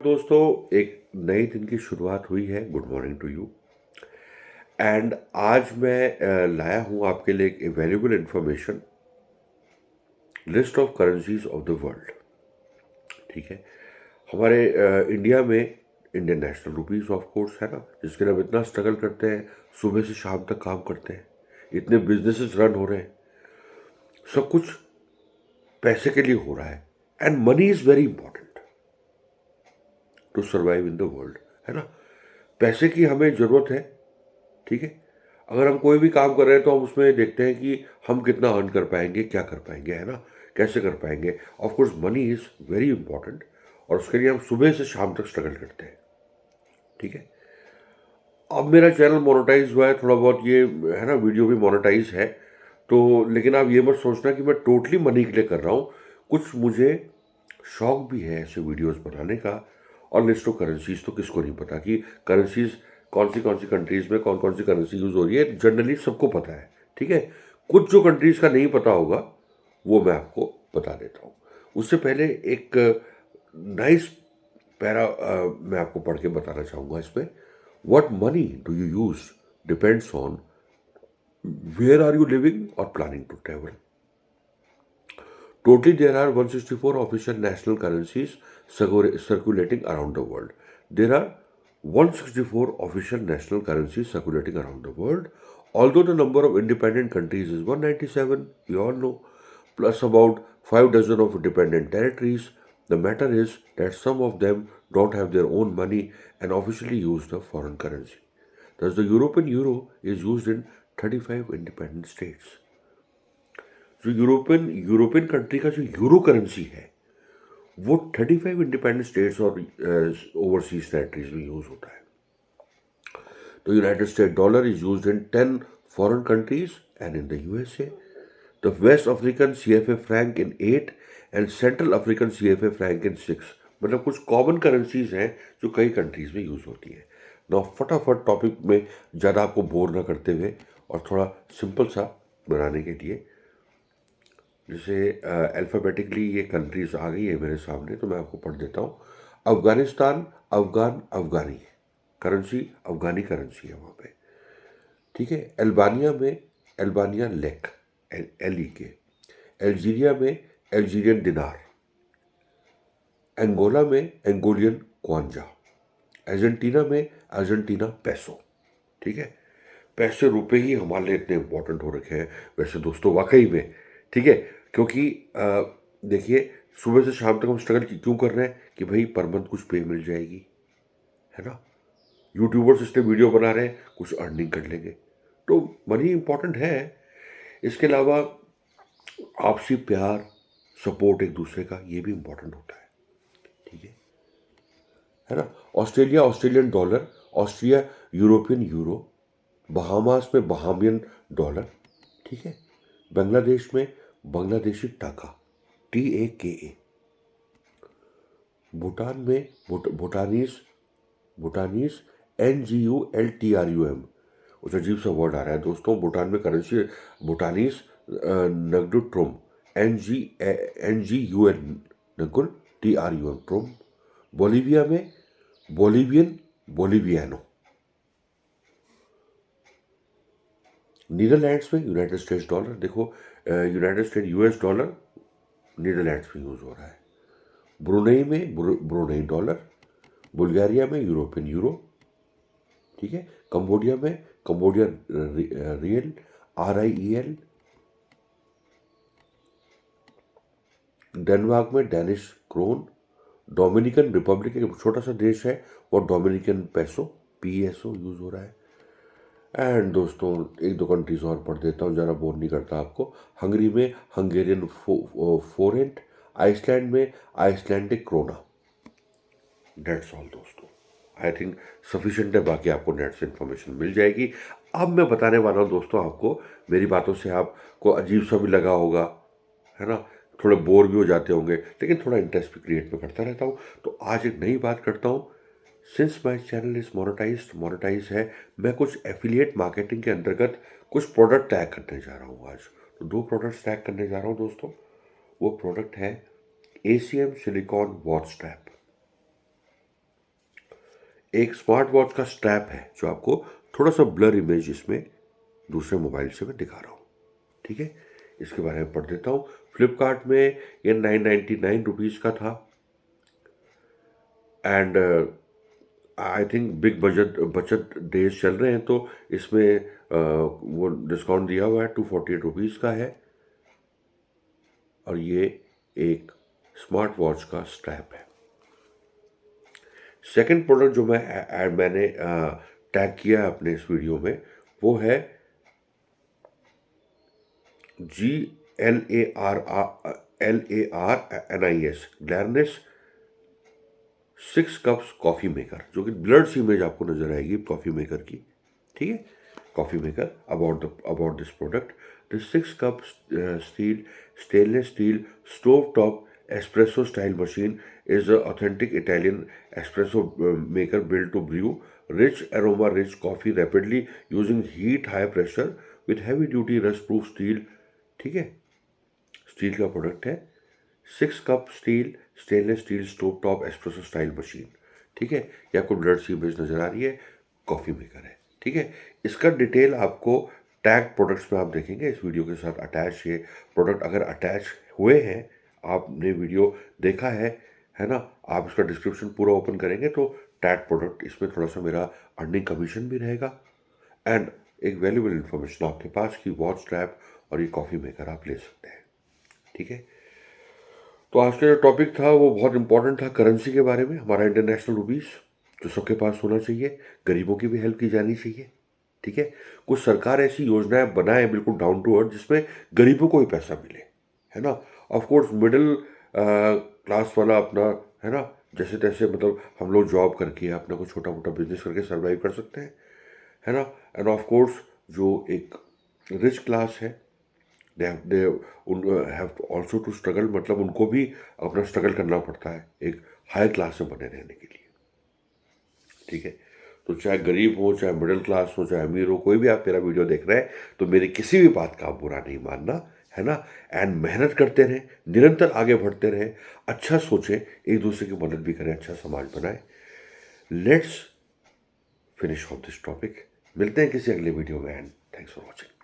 दोस्तों, एक नए दिन की शुरुआत हुई है। Good morning to you. And आज मैं लाया हूँ आपके लिए एक valuable information, list of currencies of the world. ठीक है। हमारे इंडिया में Indian national rupees of course है ना, जिसके लिए हम इतना स्ट्रगल करते हैं, सुबह से शाम तक काम करते हैं, इतने बिजनेसेस रन हो रहे हैं, सब कुछ पैसे के लिए हो रहा है। And money is very important to survive in the world, है ना। पैसे की हमें ज़रूरत है। ठीक है। अगर हम कोई भी काम कर रहे हैं तो हम उसमें देखते हैं कि हम कितना अर्न कर पाएंगे, क्या कर पाएंगे, है ना, कैसे कर पाएंगे। Of course money is very important, और उसके लिए हम सुबह से शाम तक स्ट्रगल करते हैं। ठीक है। अब मेरा चैनल मोनेटाइज हुआ है थोड़ा बहुत, ये है ना, वीडियो भी मोनेटाइज है। तो लेकिन आप ये मत सोचना कि मैं टोटली मनी के लिए कर रहा हूँ। कुछ मुझे शौक भी है ऐसे वीडियोस बनाने का। और लिस्ट ऑफ करेंसीज तो किसको नहीं पता कि करेंसीज कौन सी कंट्रीज में कौन सी करेंसी यूज हो रही है, जनरली सबको पता है। ठीक है। कुछ जो कंट्रीज का नहीं पता होगा वो मैं आपको बता देता हूँ। उससे पहले एक नाइस पैरा मैं आपको पढ़ के बताना चाहूँगा इसमें। What money do you use depends on where are you living और planning to travel. Totally, there are 164 official national currencies circulating around the world. There are 164 official national currencies circulating around the world. Although the number of independent countries is 197, we all know, plus about 5 dozen of independent territories, the matter is that some of them don't have their own money and officially use the foreign currency. Thus, the European euro is used in 35 independent states. जो European country का जो euro currency है वो 35 independent states और overseas territories में use होता है। The United States dollar is used in 10 foreign countries and in the USA. The West African CFA franc in 8 and Central African CFA franc in 6. मतलब कुछ common currencies हैं जो कई countries में use होती है ना। फटाफट टॉपिक में ज़्यादा आपको बोर ना करते हुए और थोड़ा सिंपल सा बनाने के लिए, जैसे अल्फ़ाबेटिकली ये कंट्रीज आ गई है मेरे सामने, तो मैं आपको पढ़ देता हूँ। अफ़गानिस्तान, अफ़गानी करेंसी, अफ़गानी करेंसी है वहाँ पे। ठीक है। अल्बानिया में अल्बानिया लेक, LEK। अल्जीरिया में अल्जीरियन दिनार। अंगोला में एंगोलियन क्वांजा। अर्जेंटीना में अर्जेंटीना पैसो। ठीक है। पैसे रुपए ही हमारे लिए इतने इंपॉर्टेंट हो रखे हैं वैसे दोस्तों, वाकई में। ठीक है। क्योंकि देखिए, सुबह से शाम तक हम स्ट्रगल क्यों कर रहे हैं कि भाई पर मंथ कुछ पे मिल जाएगी, है ना। यूट्यूबर्स इसलिए वीडियो बना रहे हैं कुछ अर्निंग कर लेंगे, तो मनी इंपॉर्टेंट है। इसके अलावा आपसी प्यार, सपोर्ट एक दूसरे का, ये भी इंपॉर्टेंट होता है। ठीक है ना। Australia Australian dollar, Austria European euro, Bahamas में बहामियन डॉलर। ठीक है। बांग्लादेश में बांग्लादेशी टाका, TAKA। भूटान में भूटानीस भूटानीस NGULTRUM। कुछ अजीब सा वर्ड आ रहा है दोस्तों। भूटान में करेंसी भूटानीस नगडुट्रुम, NGUL नगुल TRUM ट्रुम। बोलीविया में बोलीवियन बोलीवियानो। नीदरलैंड्स में यूनाइटेड स्टेट्स डॉलर। देखो, United state US dollar Netherlands में यूज हो रहा है। ब्रुनेई में ब्रुनेई डॉलर। बुल्गारिया में यूरोपियन यूरो। ठीक है। कंबोडिया में कंबोडिया रियल, RIEL। डेनमार्क में डेनिश क्रोन। डोमिनिकन रिपब्लिक एक छोटा सा देश है, वो डोमिनिकन पैसो, PSO यूज हो रहा है। एंड दोस्तों, एक दो कंट्रीज और पढ़ देता हूँ, ज़रा बोर नहीं करता आपको। हंगरी में हंगेरियन फोरेंट। आइसलैंड में आइसलैंडिक क्रोना। डेट्स ऑल दोस्तों। आई थिंक सफिशिएंट है, बाकी आपको नेट से इन्फॉर्मेशन मिल जाएगी। अब मैं बताने वाला हूँ दोस्तों आपको, मेरी बातों से आपको अजीब सा भी लगा होगा, है ना, थोड़े बोर भी हो जाते होंगे, लेकिन थोड़ा इंटरेस्ट भी क्रिएट में करता रहता हूँ। तो आज एक नई बात करता हूँ। Since my channel is monetize है, मैं कुछ एफिलिएट मार्केटिंग के अंतर्गत कुछ प्रोडक्ट टैग करने जा रहा हूँ आज। तो 2 प्रोडक्ट्स टैग करने जा रहा हूँ दोस्तों। वो प्रोडक्ट है ACM सिलिकॉन वॉच स्ट्रैप। एक स्मार्ट वॉच का स्ट्रैप है जो आपको थोड़ा सा ब्लर इमेज इसमें दूसरे मोबाइल से मैं दिखा रहा हूँ, ठीक है। इसके बारे में पढ़ देता हूँ। फ्लिपकार्ट में ये 999 रुपीज़ का था एंड आई थिंक बिग बचत डेज चल रहे हैं तो इसमें वो डिस्काउंट दिया हुआ है, 248 रुपीज़ का है। और ये एक स्मार्ट वॉच का स्ट्रैप है। सेकंड प्रोडक्ट जो मैंने टैग किया है अपने इस वीडियो में, वो है GLARNIS ग्लैरनिस 6 कप्स कॉफ़ी मेकर, जो कि ब्लर्ड सी इमेज आपको नजर आएगी कॉफ़ी मेकर की, ठीक है। Coffee maker about this product, the 6 cup stainless steel stove top espresso style machine is an authentic Italian espresso maker built to brew rich aroma rich coffee rapidly using heat high pressure with heavy duty rust proof steel, ठीक है। Steel का product है, 6 cup steel stainless steel stove top espresso style machine, ठीक है। ये आपको blood सी image नजर आ रही है, कॉफ़ी मेकर है, ठीक है। इसका डिटेल आपको टैग प्रोडक्ट्स में आप देखेंगे, इस वीडियो के साथ अटैच ये प्रोडक्ट अगर अटैच हुए हैं, आपने वीडियो देखा है ना, आप इसका डिस्क्रिप्शन पूरा ओपन करेंगे तो टैग प्रोडक्ट इसमें थोड़ा सा मेरा अर्निंग कमीशन भी रहेगा एंड एक वैल्यूबल इन्फॉर्मेशन आपके पास की वॉच स्ट्रैप और ये कॉफ़ी मेकर आप ले सकते हैं, ठीक है। तो आज का जो टॉपिक था वो बहुत इंपॉर्टेंट था, करेंसी के बारे में। हमारा इंटरनेशनल रुपीस जो सबके पास होना चाहिए, गरीबों की भी हेल्प की जानी चाहिए, ठीक है। कुछ सरकार ऐसी योजनाएं बनाए बिल्कुल डाउन टू अर्थ जिसमें गरीबों को ही पैसा मिले, है ना। ऑफ कोर्स मिडिल क्लास वाला अपना, है ना, जैसे तैसे मतलब हम लोग जॉब करके अपना कोई छोटा मोटा बिजनेस करके सर्वाइव कर सकते हैं, है ना। एंड ऑफ कोर्स जो एक रिच क्लास है, they have also to struggle, मतलब उनको भी अपना स्ट्रगल करना पड़ता है एक हाई क्लास में बने रहने के लिए, ठीक है। तो चाहे गरीब हो, चाहे मिडिल क्लास हो, चाहे अमीर हो, कोई भी आप मेरा वीडियो देख रहे हैं तो मेरी किसी भी बात का आप बुरा नहीं मानना, है ना। एंड मेहनत करते रहें, निरंतर आगे बढ़ते रहें, अच्छा सोचें, एक दूसरे की मदद भी करें, अच्छा समाज बनाएं। Let's finish off this topic. मिलते हैं किसी अगले वीडियो में एंड थैंक्स फॉर वॉचिंग।